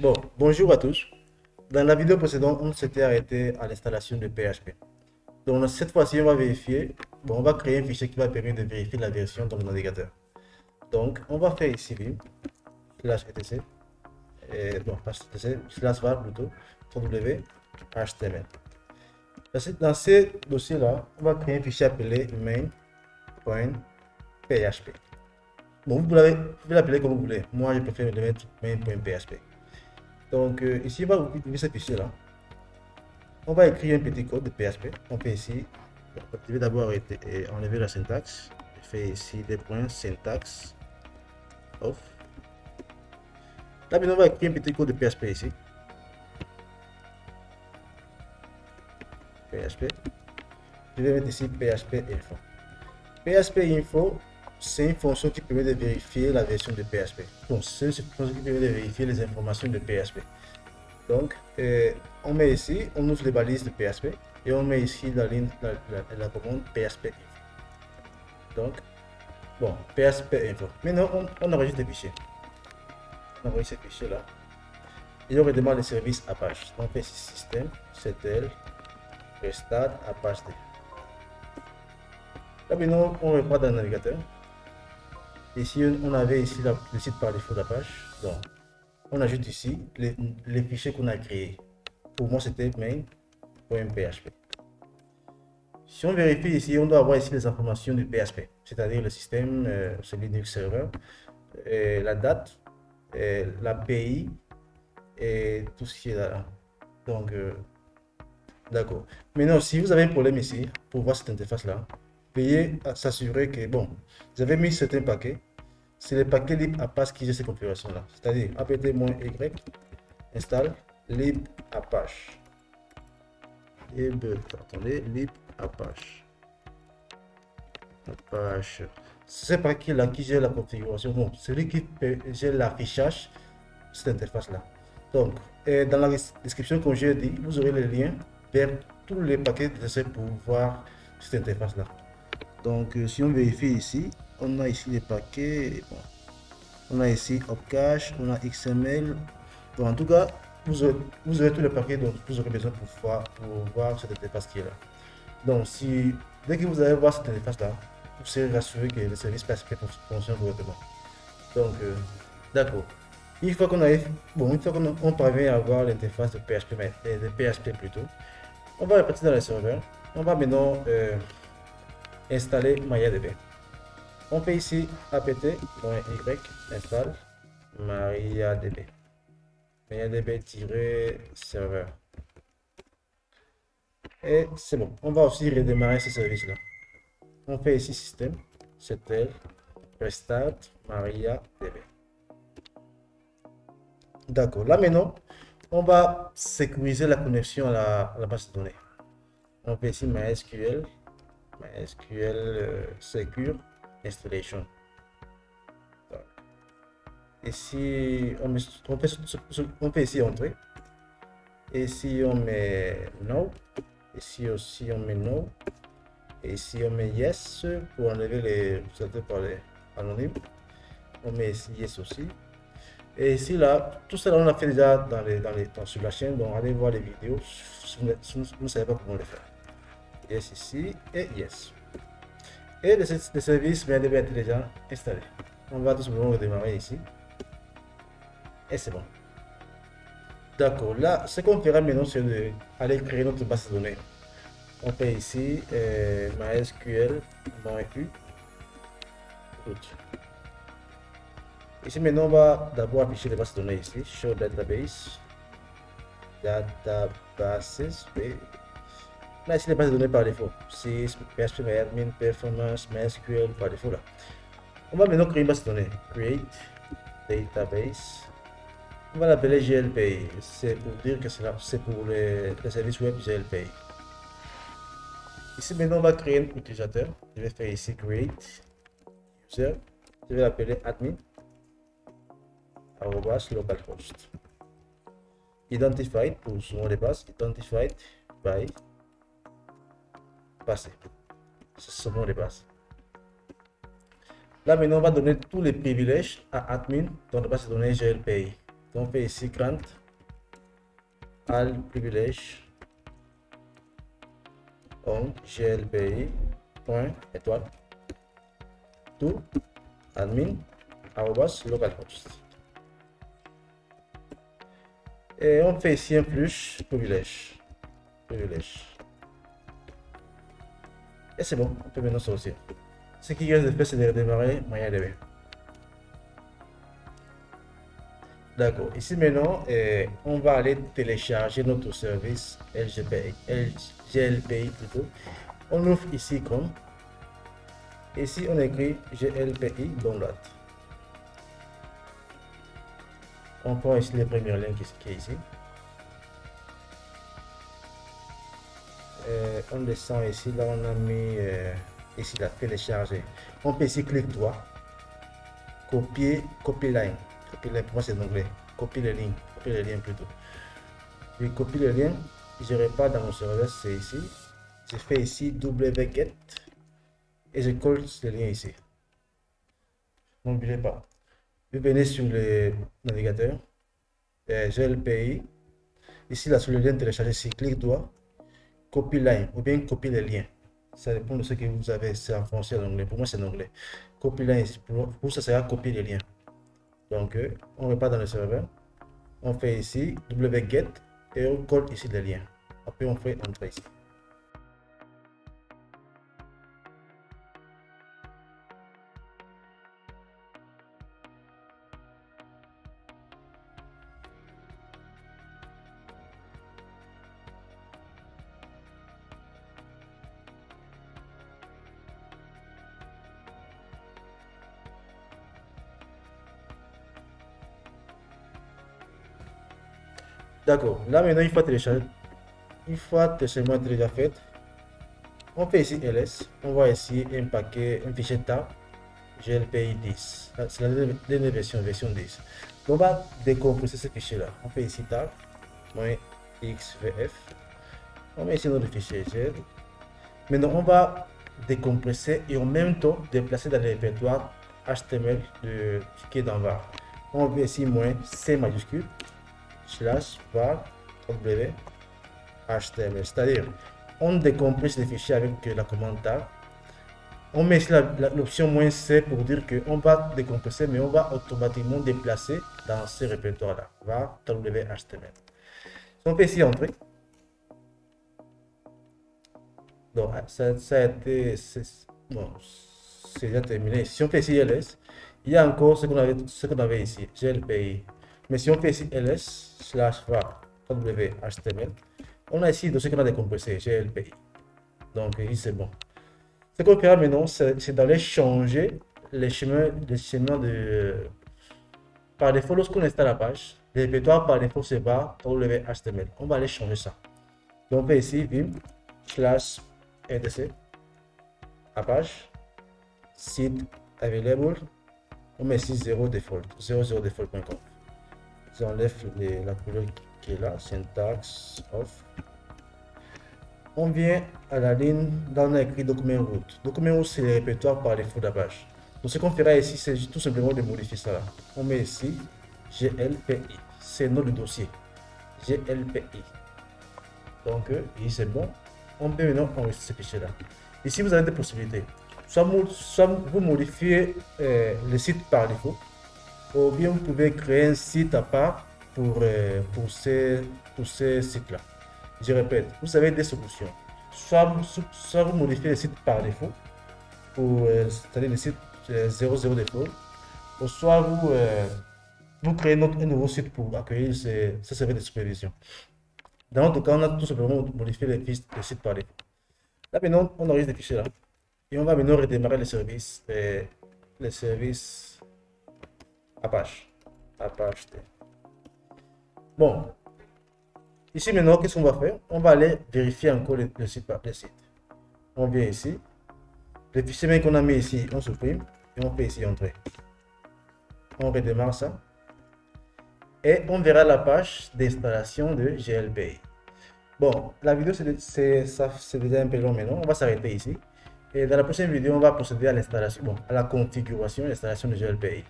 Bon, bonjour à tous. Dans la vidéo précédente, on s'était arrêté à l'installation de PHP. Donc cette fois-ci, on va vérifier, bon, on va créer un fichier qui va permettre de vérifier la version dans le navigateur. Donc, on va faire ici lib slash etc, bon, httc slash var plutôt, www html. Dans ce dossier-là, on va créer un fichier appelé main.php. Bon, vous pouvez l'appeler comme vous voulez. Moi, je préfère le mettre main.php. Donc ici, on va ouvrir ce fichier-là. On va écrire un petit code de PHP. On fait ici, je vais d'abord enlever la syntaxe. Je fais ici des points syntaxe off. Là maintenant, on va écrire un petit code de PHP ici. PHP. Je vais mettre ici PHP info. PHP info, c'est une fonction qui permet de vérifier la version de PHP. Donc, c'est une fonction qui permet de vérifier les informations de PHP. Donc, on met ici, on ouvre les balises de PHP et on met ici la ligne, la commande PHP info. Donc, bon, PHP info. Maintenant, on enregistre les fichiers. On enregistre ces fichiers là. Et on redémarre le service Apache. On fait ici système, ctl, restart, Apache D. Là, maintenant, on repart dans le navigateur. Ici, on avait ici le site par défaut d'Apache. Donc, on ajoute ici les fichiers qu'on a créés. Pour moi, c'était main.php. Si on vérifie ici, on doit avoir ici les informations du PHP, c'est-à-dire le système, ce Linux Server, la date, l'API et tout ce qui est là. Donc, d'accord. Maintenant, si vous avez un problème ici, pour voir cette interface-là, veuillez s'assurer que, bon, vous avez mis certains paquets. C'est les paquets lib Apache qui gèrent ces configurations-là. C'est-à-dire apt-y install lib Apache. Lib Apache. Apache. C'est ce paquet-là qui gère la configuration. Bon, celui qui gère l'affichage de cette interface-là. Donc, dans la description, comme j'ai dit, vous aurez les liens vers tous les paquets nécessaires pour voir cette interface-là. Donc, si on vérifie ici, on a ici les paquets. Bon, on a ici Opcache, on a XML. Donc, en tout cas, vous aurez tous les paquets dont vous aurez besoin pour voir cette interface qui est là. Donc, dès que vous allez voir cette interface-là, vous serez rassuré que le service PHP fonctionne correctement. Donc, d'accord. Une fois qu'on parvient à avoir l'interface de PHP plutôt, on va repartir dans le serveur. On va maintenant installer MariaDB. On fait ici apt-y install MariaDB. MariaDB-serveur. Et c'est bon. On va aussi redémarrer ce service-là. On fait ici système, ctl, restart MariaDB. D'accord. Là maintenant, on va sécuriser la connexion à la base de données. On fait ici MySQL Secure Installation. Ici, on fait ici entrée. Ici, on met no. Ici aussi, on met no. Et ici, on met yes pour enlever les anonymes. On met ici yes aussi. Et ici, là, tout ça, on a fait déjà sur la chaîne. Donc, allez voir les vidéos si vous ne savez pas comment le faire. Yes ici et yes. Et le service vient d'être déjà installé. On va tout simplement redémarrer ici. Et c'est bon. D'accord. Là, ce qu'on fera maintenant, c'est d'aller créer notre base de données. On fait ici MySQL-u. Ici maintenant, on va d'abord afficher les bases de données ici. Show database. Databases. Oui. Là, ici les bases de données par défaut. C'est PHP, MyAdmin, Performance, MySQL par défaut là. On va maintenant créer une base de données. Create database. On va l'appeler GLPI. C'est pour dire que c'est pour les services web GLPI. Ici maintenant, on va créer un utilisateur. Je vais faire ici create user. Je vais l'appeler admin @localhost. Identified pour son mot de passe. Identified by passé. C'est ce mot de passe. Là maintenant, on va donner tous les privilèges à admin dans la base de données GLPI. Donc, on fait ici grant al privilège on glpi point étoile tout admin arrobas localhost. Et on fait ici un plus privilège. Et c'est bon, on peut maintenant sortir. Ce qui reste de faire, c'est de redémarrer MariaDB. D'accord, ici maintenant, on va aller télécharger notre service glpi plutôt. On ouvre ici comme. Ici, on écrit glpi download. On prend ici le premier lien qui est ici. On descend ici, là on a mis ici la télécharger. On peut ici cliquer droit, copier line. Pour moi c'est en anglais. Copier les liens plutôt. Je copie le lien, je repars dans mon serveur, c'est ici. Je fais ici wget et je colle le lien ici. N'oubliez pas. Vous venez sur le navigateur, glpi. Ici là sur le lien télécharger, ici clique droit, copie line ou bien copier les liens. Ça dépend de ce que vous avez, c'est en français en anglais. Pour moi c'est en anglais. Copie line, pour ça sera copier les liens. Donc, on repart dans le serveur, on fait ici wget et on colle ici les liens. Après, on fait entrer ici. D'accord, là maintenant, une fois téléchargé, déjà fait, on fait ici ls, on va ici un fichier tab glpi 10, c'est la dernière version 10. On va décompresser ce fichier là, on fait ici tab -xvf, on met ici notre fichier gl. Maintenant on va décompresser et en même temps déplacer dans le répertoire HTML qui est dans var. On met ici -c majuscule / var w html, c'est-à-dire on décompresse les fichiers avec la commande tab. On met ici l'option -c pour dire que on va décompresser, mais on va automatiquement déplacer dans ce répertoire là, var w html. On fait ici entrer. Donc ça a été bon, c'est déjà terminé. Si on fait ici ls, il y a encore ce qu'on avait ici glpi. Mais si on fait ici ls/var w html, on a ici ce qu'on a décompressé glpi. Donc ici c'est bon. Ce qu'on fera maintenant, c'est d'aller changer les chemins de par défaut. Lorsqu'on installe la page, le répertoire par défaut c'est var w html. On va aller changer ça. Donc on fait ici vim/etc à page site available. On met ici 0 default 00default.com. J'enlève la couleur qui est là, syntaxe off. On vient à la ligne dans on a écrit document root. Document root, c'est le répertoire par défaut de la page. Donc ce qu'on fera ici, c'est tout simplement de modifier ça là. On met ici glpi, c'est le nom du dossier glpi. Donc ici c'est bon. On peut maintenant enregistrer ce fichier là. Ici vous avez des possibilités. Soit vous modifiez le site par défaut, ou bien vous pouvez créer un site à part pour ces sites-là. Je répète, vous avez des solutions. Soit vous modifiez le site par défaut, c'est-à-dire le site 00 default, ou soit vous créez un nouveau site pour accueillir ces services de supervision. Dans notre cas, on a tout simplement modifié le site par défaut. Là maintenant, on enregistre des fichiers là. Et on va maintenant redémarrer le service Apache. Bon, ici maintenant, qu'est-ce qu'on va faire? On va aller vérifier encore le site par le site. On vient ici, le fichier qu'on a mis ici, on supprime et on fait ici entrer. On redémarre ça et on verra la page d'installation de glpi. Bon, la vidéo c'est déjà un peu long maintenant, on va s'arrêter ici. Et dans la prochaine vidéo, on va procéder à l'installation, à la configuration et l'installation de glpi.